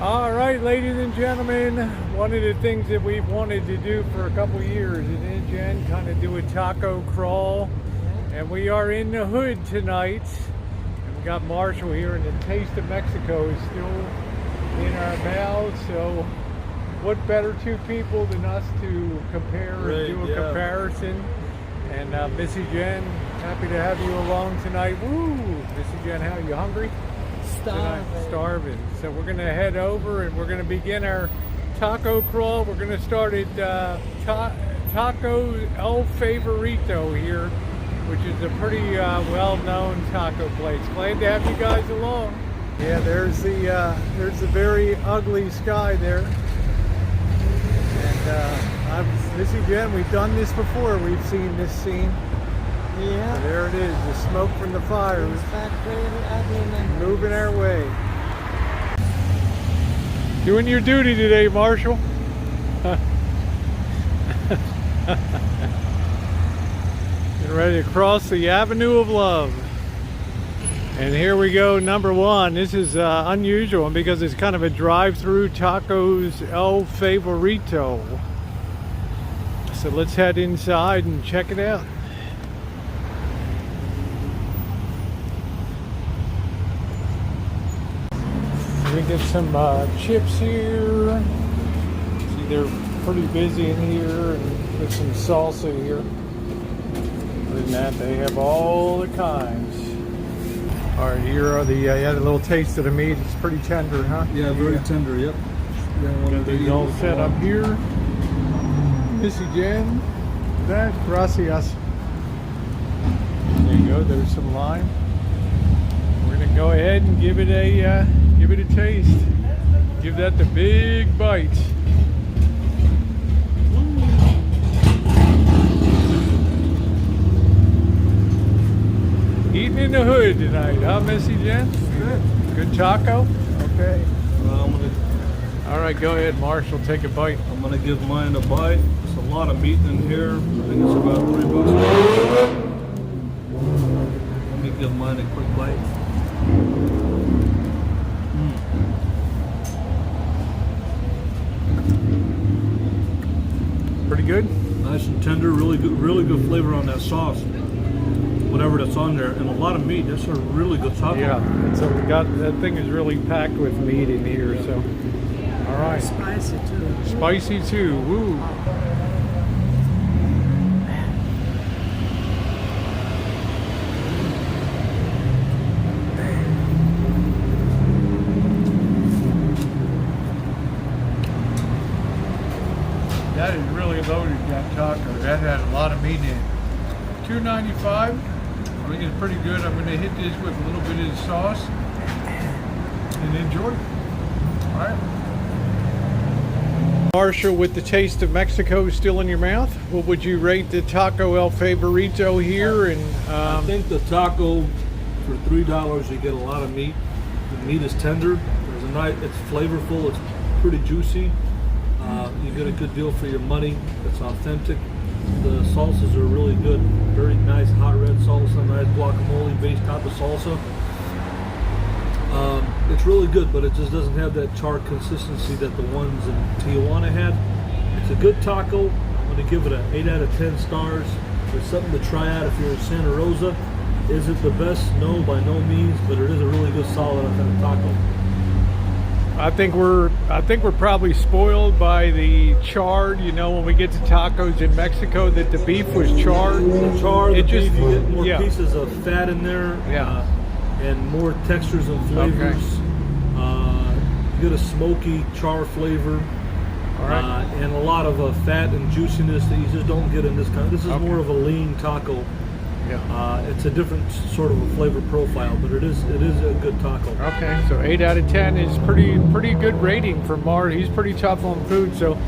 All right, ladies and gentlemen, one of the things that we've wanted to do for a couple years is Jen kind of do a taco crawl, and we are in the hood tonight. And we got Marshall here, and the taste of Mexico is still in our mouths. So, what better two people than us to compare and do a comparison? And Missy Jen, happy to have you along tonight. Woo! Missy Jen, how are you hungry? Starving. So we're going to head over and we're going to begin our taco crawl. We're going to start at Taco El Favorito here, which is a pretty well-known taco place. Glad to have you guys along. Yeah, there's the very ugly sky there. And Missy Jen, we've done this before. We've seen this scene. Yeah. So there it is, the smoke from the fires moving our way. Doing your duty today, Marshall. Getting ready to cross the Avenue of Love. And here we go, number one. This is unusual because it's kind of a drive-through Tacos El Favorito. So let's head inside and check it out. We get some chips here. See, they're pretty busy in here, and get some salsa here. Other than that, they have all the kinds. All right, here are the. You had a little taste of the meat. It's pretty tender, huh? Yeah, very tender. Yep. Got these all set up here. Missy Jen, that gracias. There you go. There's some lime. We're gonna go ahead and give it a taste. Give that the big bite. Eating in the hood tonight, huh, Missy Jen? Good. Good taco? Okay. Well, All right, go ahead, Marshall. Take a bite. I'm gonna give mine a bite. There's a lot of meat in here. I think it's about $3. Let me give mine a quick bite. Pretty good? Nice and tender, really good flavor on that sauce. Whatever that's on there, and a lot of meat. That's a really good taco. Yeah, so we got that thing is really packed with meat in here. So, all right. Spicy too. Spicy too. Woo. That is really loaded, that taco. That had a lot of meat in it. $2.95. I think it's pretty good. I'm going to hit this with a little bit of sauce and enjoy. All right. Marshall, with the taste of Mexico still in your mouth, what would you rate the Taco El Favorito here? And I think the taco for $3, you get a lot of meat. The meat is tender. There's a nice. It's flavorful. It's pretty juicy. You get a good deal for your money. It's authentic. The salsas are really good. Very nice hot red salsa, nice guacamole based type of salsa. It's really good, but it just doesn't have that char consistency that the ones in Tijuana had. It's a good taco. I'm going to give it an 8 out of 10 stars. It's something to try out if you're in Santa Rosa. Is it the best? No, by no means, but it is a really good, solid authentic taco. I think we're probably spoiled by the charred. You know, when we get to tacos in Mexico, that the beef was charred. The char, the beef, you get more yeah. pieces of fat in there, Yeah. and more textures and flavors. Okay. You get a smoky char flavor, All right. and a lot of fat and juiciness that you just don't get in this kind. This is Okay. more of a lean taco. Yeah. It's a different sort of a flavor profile, but it is a good taco. Okay, so 8 out of 10 is pretty good rating for Mar. He's pretty tough on food. So,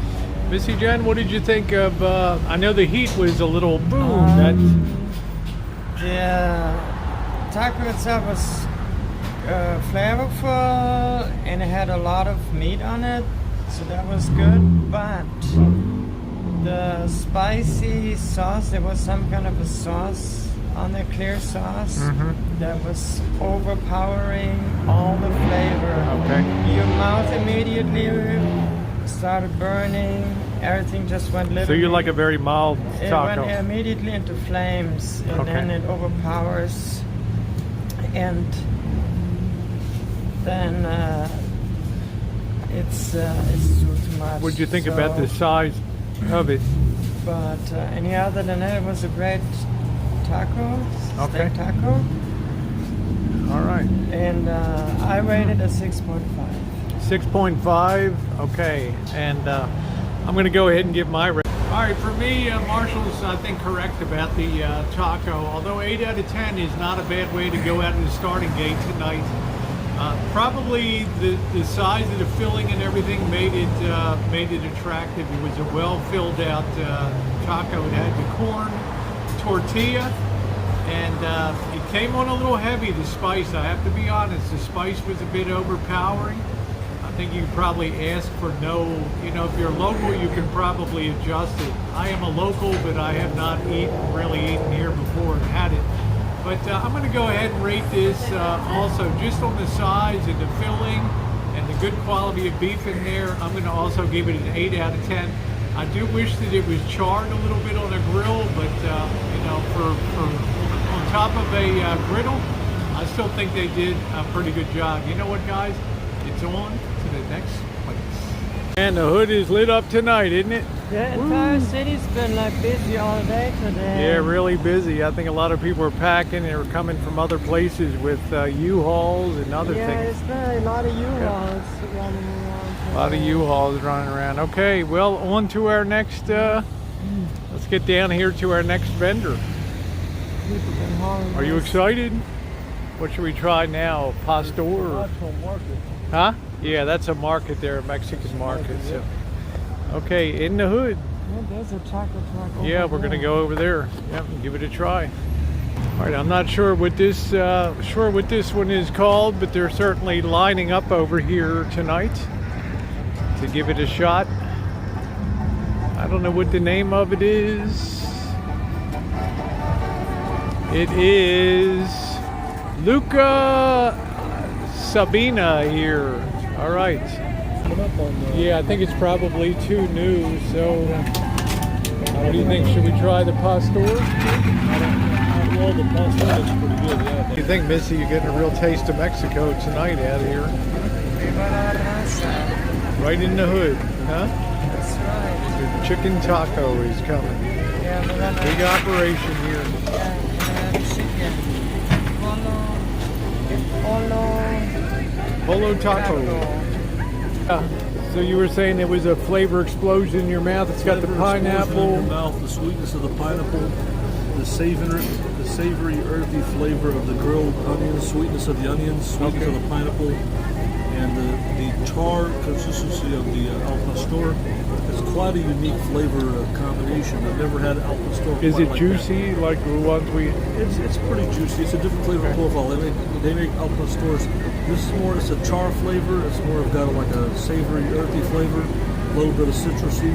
Missy Jen, what did you think of? I know the heat was a little boom. The taco itself was flavorful and it had a lot of meat on it, so that was good. But the spicy sauce, there was some kind of a sauce on the clear sauce Mm-hmm. that was overpowering all the flavor. Okay. Your mouth immediately started burning. Everything just went So literally. you like a very mild It taco. went immediately into flames, and Okay. then it overpowers, and then it's too much. What did you think about So- the size of it? But any other than that, it was a great taco, Okay. steak taco, All right. and I rated a 6.5. 6.5. Okay. And I'm going to go ahead and give my rating. All right. For me, Marshall's, I think, correct about the taco. Although 8 out of 10 is not a bad way to go out in the starting gate tonight. Probably the size of the filling and everything made it attractive. It was a well filled out taco. It had the corn, tortilla, and it came on a little heavy. The spice, I have to be honest, the spice was a bit overpowering. I think you probably ask for no. If you're local, you can probably adjust it. I am a local, but I have not really eaten here before and had it. But I'm going to go ahead and rate this also just on the size and the filling and the good quality of beef in there. I'm going to also give it an 8 out of 10. I do wish that it was charred a little bit on a grill, but for on top of a griddle, I still think they did a pretty good job. You know what, guys? It's on to the next place. And the hood is lit up tonight, isn't it? The entire city's been like busy all day today. Yeah, really busy. I think a lot of people are packing. They were coming from other places with U-Hauls and other Yeah, things. it's been a lot of U-Hauls running around. A lot of U-Hauls running around. Okay, well, on to our next, let's get down here to our next vendor. People been hauling Are you us. excited? What should we try now? Pastor? or- Huh? Yeah, that's a market there, a Mexican market. So. Okay, in the hood. Yeah, there's a taco truck over Yeah, we're gonna there. go over there. Yep, and give it a try. All right, I'm not sure what this one is called, but they're certainly lining up over here tonight to give it a shot. I don't know what the name of it is. It is Lucha Sabina here. All right. Yeah, I think it's probably too new. So, what do you think? Should we try the pastor? Well, the pasta looks pretty good, yeah. What do you think, Missy? You're getting a real taste of Mexico tonight out here. Viva la raza. Right in the hood, huh? That's right. The chicken taco is coming. Yeah, viva la Big operation here. chicken. Polo taco. So you were saying it was a flavor explosion in your mouth. It's got the Flavor explosion in pineapple. your mouth, the sweetness of the pineapple, the savory, earthy flavor of the grilled onions, sweetness of the onions, sweetness Okay. of the pineapple, and the char consistency of the al pastor. It's quite a unique flavor combination. I've never had al pastor. Is quite it like juicy like the ones we? that. It's pretty juicy. It's a different flavor profile. They make al pastors. This is more. It's a char flavor. It's more of got like a savory, earthy flavor, a little bit of citrusy.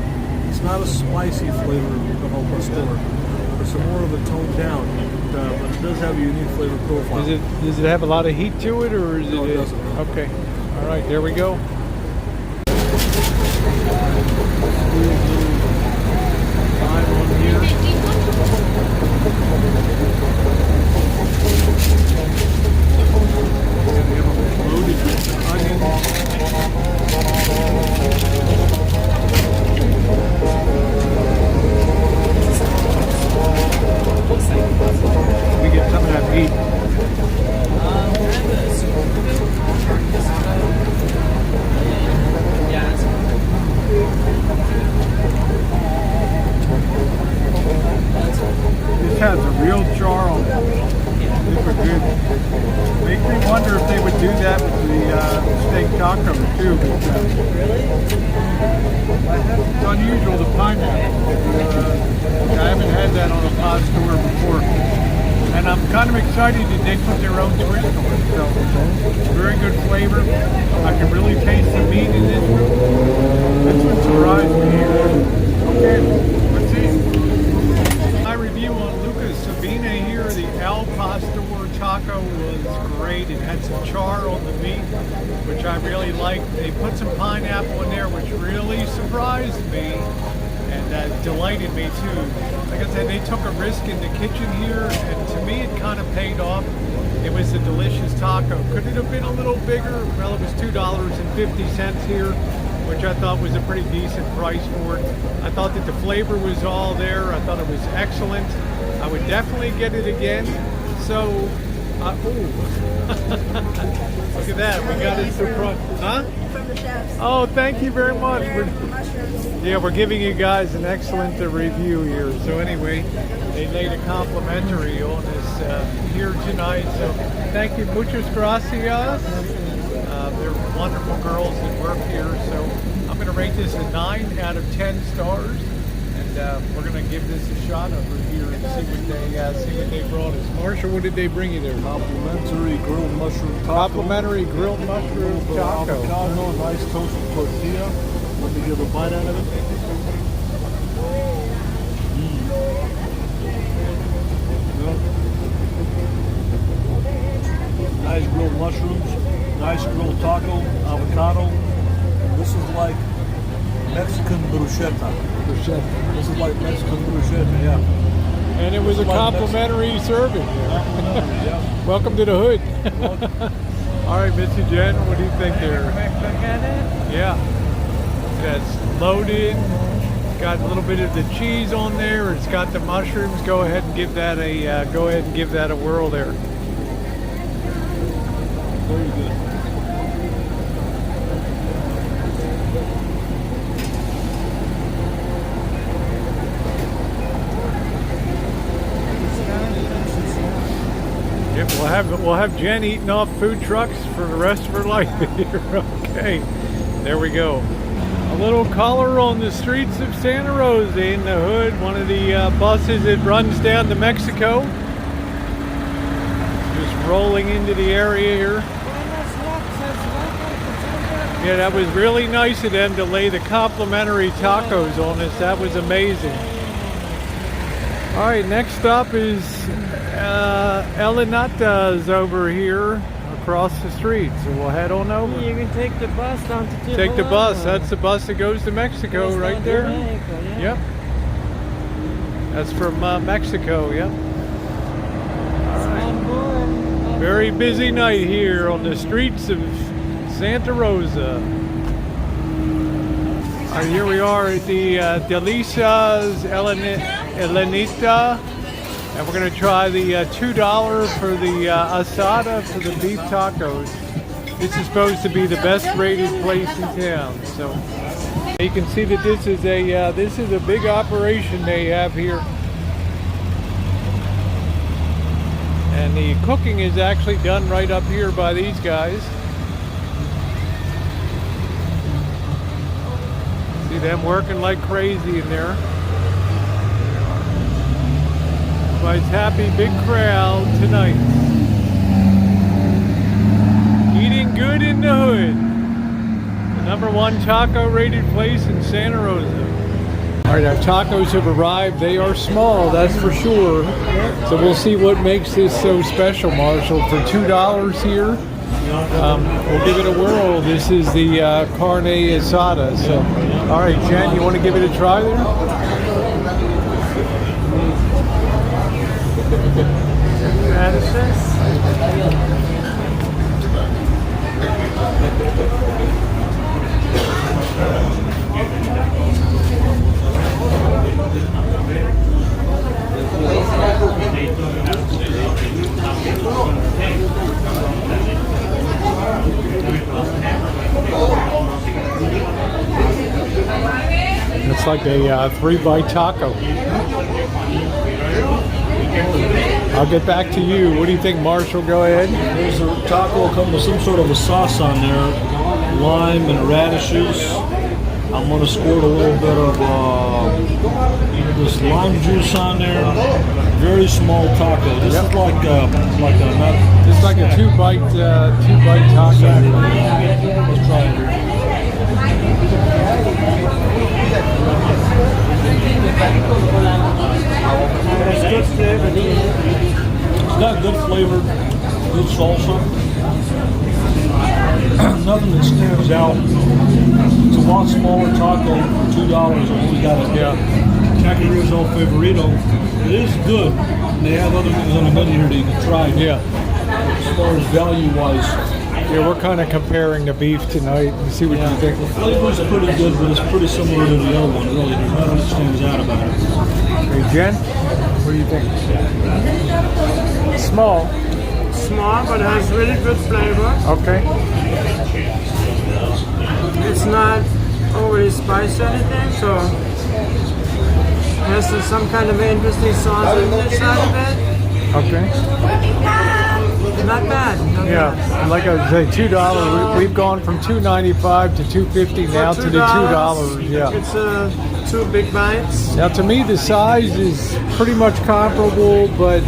It's not a spicy flavor of al pastor. It's more of a toned down, but it does have a unique flavor profile. Does it have a lot of heat to it, or is No, it doesn't, no. Okay. All right, there we go. We get some of that meat. This has a real char on it. Super good. Makes me wonder if they would do that with the steak taco too. It's unusual, the pineapple. I haven't had that on a pastor before. And I'm kind of excited that they put their own twist on it. So, very good flavor. I can really taste the meat in this one. That's what surprised me here. Okay, let's see. My review on Lucha Sabina here, the pineapple in there, which really surprised me and delighted me too. Like I said, they took a risk in the kitchen here, and to me it kind of paid off. It was a delicious taco. Could it have been a little bigger? Well, it was $2.50 here, which I thought was a pretty decent price for it. I thought that the flavor was all there. I thought it was excellent. I would definitely get it again. So, look at that. We got it surprise. Huh? From the chefs. Oh, thank you very much. Mushrooms. Yeah, we're giving you guys an excellent review here. So anyway, they laid a complimentary on us here tonight. So thank you, muchas gracias. They're wonderful girls that work here. So I'm going to rate this a 9 out of 10 stars. And we're going to give this a shot over here and see what they brought us. Marshall, what did they bring you there? Complimentary grilled mushroom taco. Complimentary grilled mushroom Little taco. avocado, nice toasted tortilla. Let me give a bite out of it. Yeah. Nice grilled mushrooms, nice grilled taco, avocado. This is like Mexican bruschetta. This is like Mexican bruschetta, yeah. And it was a complimentary serving. Yeah. Welcome to the hood. All right, Mr. Jen, what do you think there? Look at it. Yeah, that's loaded. It's got a little bit of the cheese on there. It's got the mushrooms. Go ahead and give that a whirl there. Very good. Yep, we'll have Jen eating off food trucks for the rest of her life here. Okay, there we go. A little color on the streets of Santa Rosa in the hood. One of the buses that runs down to Mexico. Just rolling into the area here. Yeah, that was really nice of them to lay the complimentary tacos on us. That was amazing. All right, next up is Elenita's over here across the street, so we'll head on over. You can take the bus down to Tijuana. Take the bus. That's the bus that goes to Mexico Goes right down to there. Mexico, yeah. Yep. That's from Mexico. Yep. All right. Very busy night here on the streets of Santa Rosa. All right, here we are at the Delica's Elenita. And we're going to try the $2 for the asada for the beef tacos. This is supposed to be the best rated place in town. So you can see that this is a big operation they have here. And the cooking is actually done right up here by these guys. See them working like crazy in there. Everybody's happy, big crowd tonight. Eating good in the hood. The #1 taco rated place in Santa Rosa. All right, our tacos have arrived. They are small, that's for sure. So we'll see what makes this so special, Marshall. For $2 here, we'll give it a whirl. This is the carne asada. So, all right, Jen, you want to give it a try there? It's like a 3-bite taco. I'll get back to you. What do you think, Marshall? Go ahead. There's a taco come with some sort of a sauce on there, lime and radishes. I'm gonna squirt a little bit of this lime juice on there. Very small taco. This is like a nut. It's like a 2-bite taco. Let's try it here. It's got good flavor, good salsa. Nothing that stands out. lot smaller taco for $2 than we got at Taqueria's old Favorito. It is good. They have other things on the menu here that you can try. Yeah. As far as value-wise, Yeah, we're kind of comparing the beef tonight and see what you think. the flavor's pretty good, but it's pretty similar to the other one. Really, there's nothing that stands out about it. Hey, Jen, what do you think? Small. Small, but has really good flavor. Okay. It's not overly spicy or anything, so has some kind of interesting sauce on the side of it. Okay. Not bad. Not Yeah, bad. like I say, $2. We've gone from $2.95 to $2.50 now to the $2. Yeah. It's 2 big bites. Now, to me, the size is pretty much comparable, but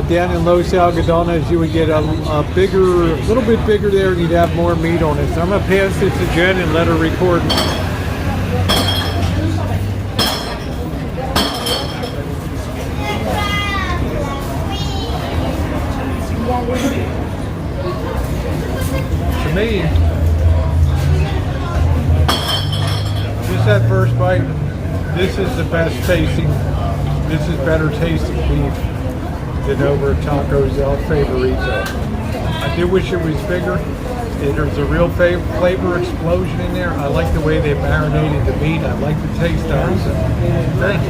down in Los Algodones, you would get a little bit bigger there, and you'd have more meat on it. So I'm gonna pass it to Jen and let her record. To me, just that first bite, this is the best tasting. This is better tasting beef than over at Tacos El Favorito. I do wish it was bigger. There's a real flavor explosion in there. I like the way they marinated the meat. I like the taste of it. So, thank you.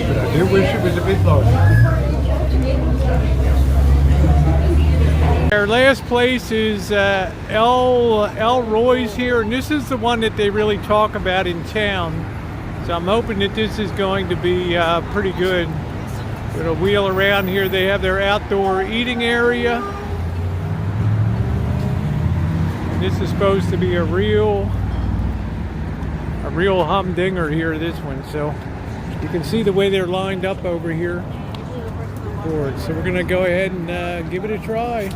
But I do wish it was a bit larger. Our last place is El Roy's here, and this is the one that they really talk about in town. So I'm hoping that this is going to be pretty good. We're gonna wheel around here. They have their outdoor eating area. And this is supposed to be a real humdinger here, this one. So you can see the way they're lined up over here for it. So we're gonna go ahead and give it a try.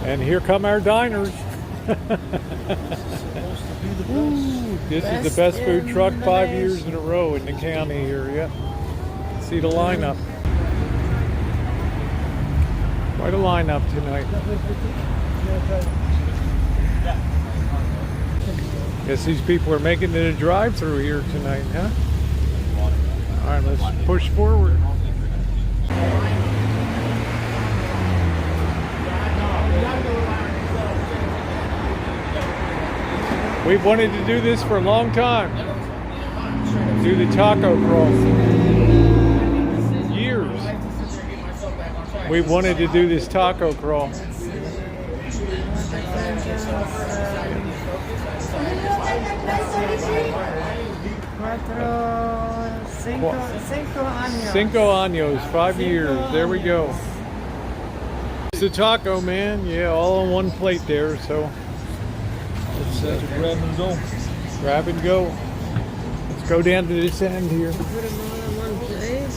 And here come our diners. Ooh, this is the best food truck 5 years in a row in the county here. Yep. See the lineup. Quite a lineup tonight. Guess these people are making it a drive-through here tonight, huh? All right, let's push forward. We've wanted to do this for a long time. Do the taco crawl. Years. We've wanted to do this taco crawl. Cinco años, 5 years. There we go. It's a taco, man. Yeah, all on one plate there. So let's grab and go. Grab and go. Let's go down to this end here. Put them all on one plate.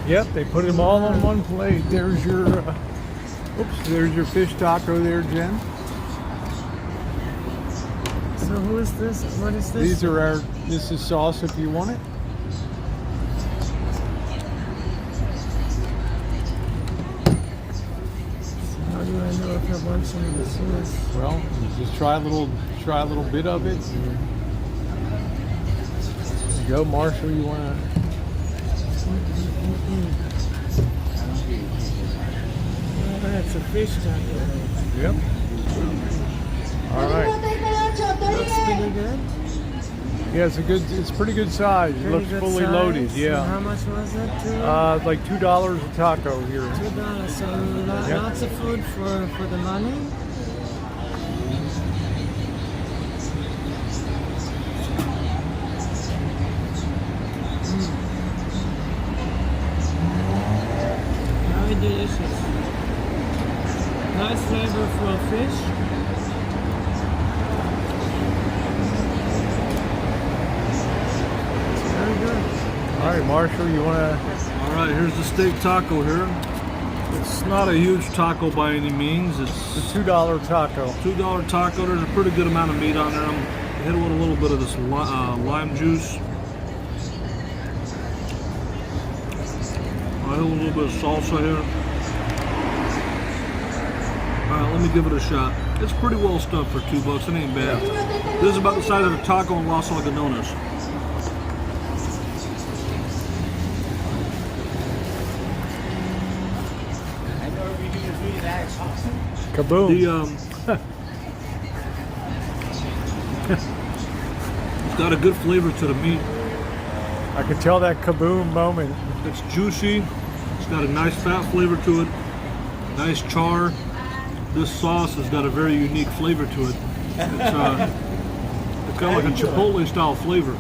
Yep, they put them all on one plate. There's your, there's your fish taco there, Jen. So who is this? What is this? These are our, this is sauce if you want it. How do I know if I want some of the sauce? Well, just try a little bit of it. There you go, Marshall, you want to? Oh, that's a fish taco. Yep. All right. Looks pretty good. Yeah, it's pretty good size. It looks Pretty good fully size. loaded. And Yeah. how much was it? Like $2 a taco here. $2. So Yep. lots of food for the money. Very delicious. Nice flavorful fish. Very good. All right, Marshall, you want to? All right, here's the steak taco here. It's not a huge taco by any means. It's The $2 taco. $2 taco. There's a pretty good amount of meat on there. Hit it with a little bit of this lime juice. I have a little bit of salsa here. Alright, let me give it a shot. It's pretty well stuffed for $2. It ain't bad. This is about the size of a taco in Los Algodones. Kaboom. It's got a good flavor to the meat. I can tell that kaboom moment. It's juicy. It's got a nice fat flavor to it. Nice char. This sauce has got a very unique flavor to it. It's got like a Chipotle style flavor.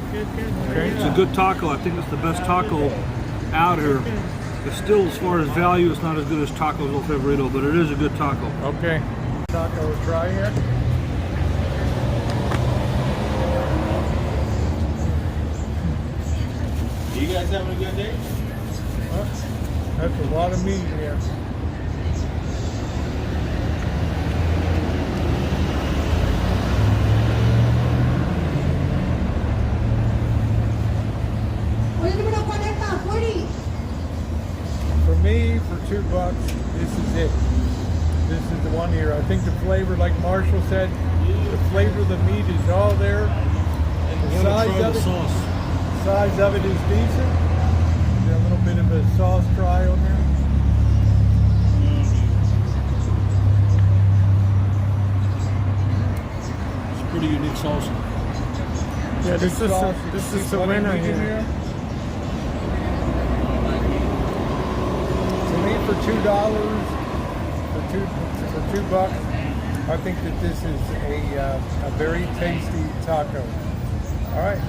Okay. It's a good taco. I think it's the best taco out here. It's still, as far as value, it's not as good as Tacos El Favorito, but it is a good taco. Okay. Taco try here. You guys having a good day? That's a lot of meat here. For me, for $2, this is it. This is the one here. I think the flavor, like Marshall said, the flavor of the meat is all there. And the size of it is decent. Got a little bit of a sauce try on there. It's a pretty unique sauce. Yeah, this is the winner here. To me, for $2, for $2, I think that this is a very tasty taco. All right.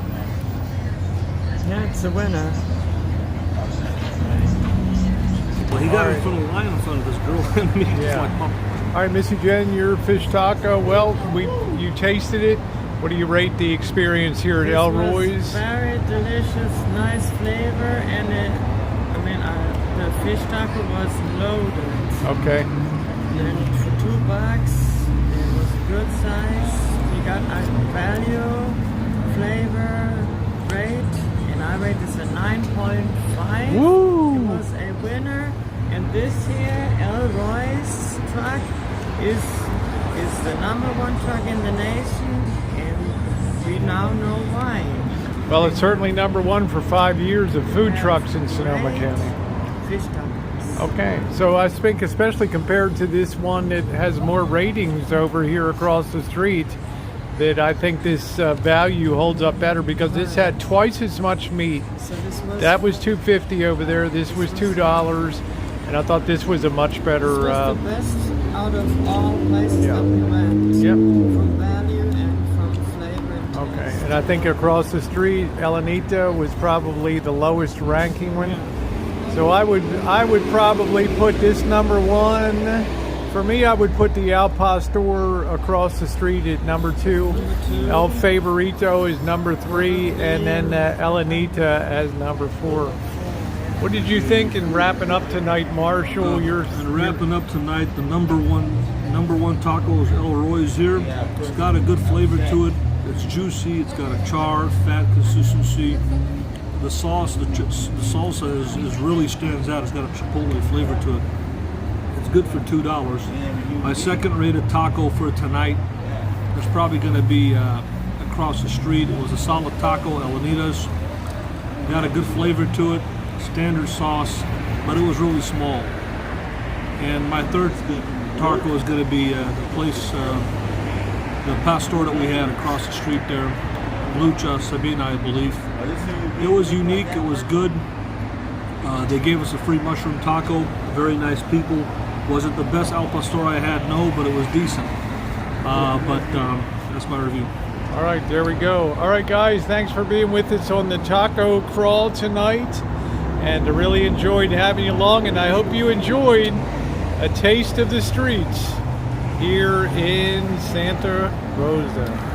Yeah, it's a winner. Well, he got in front of the line in front of this girl and me. It's Yeah. like, oh. All right, Missy Jen, your fish taco. Well, you tasted it. What do you rate the experience here at This Elroy's? was very delicious, nice flavor, and the fish taco was loaded. Okay. And for $2, it was a good size. You got a value, flavor, great, and I rate this a 9.5. Woo! It was a winner, and this here Elroy's truck is the #1 truck in the nation, and we now know why. Well, it's certainly #1 for 5 years of food Yes, trucks in Sonoma great County. Fish tacos. Okay, so I think especially compared to this one that has more ratings over here across the street, that I think this value holds up better because this had twice as much meat. So this was That was $2.50 over there. This was $2, and I thought this was a much better. This was the best out of all places Yeah. that we went. Yep. From value and from flavor and Okay, taste. and I think across the street, Elenita was probably the lowest ranking one. So I would probably put this #1. For me, I would put the Al Pastor across the street at #2. El Favorito is #3, and then Elenita as #4. What did you think in wrapping up tonight, Marshall? And wrapping up tonight, the number one taco is Elroy's here. It's got a good flavor to it. It's juicy. It's got a char, fat consistency. The sauce, the salsa is really stands out. It's got a Chipotle flavor to it. It's good for $2. My second rated taco for tonight is probably going to be across the street. It was a solid taco, Elenita's. Got a good flavor to it. Standard sauce, but it was really small. And my third taco is going to be the place, the pastor that we had across the street there, Lucha, Sabina, I believe. It was unique. It was good. They gave us a free mushroom taco. Very nice people. Was it the best al pastor I had? No, but it was decent. But that's my review. All right, there we go. All right, guys, thanks for being with us on the taco crawl tonight. And I really enjoyed having you along, and I hope you enjoyed a taste of the streets here in Santa Rosa.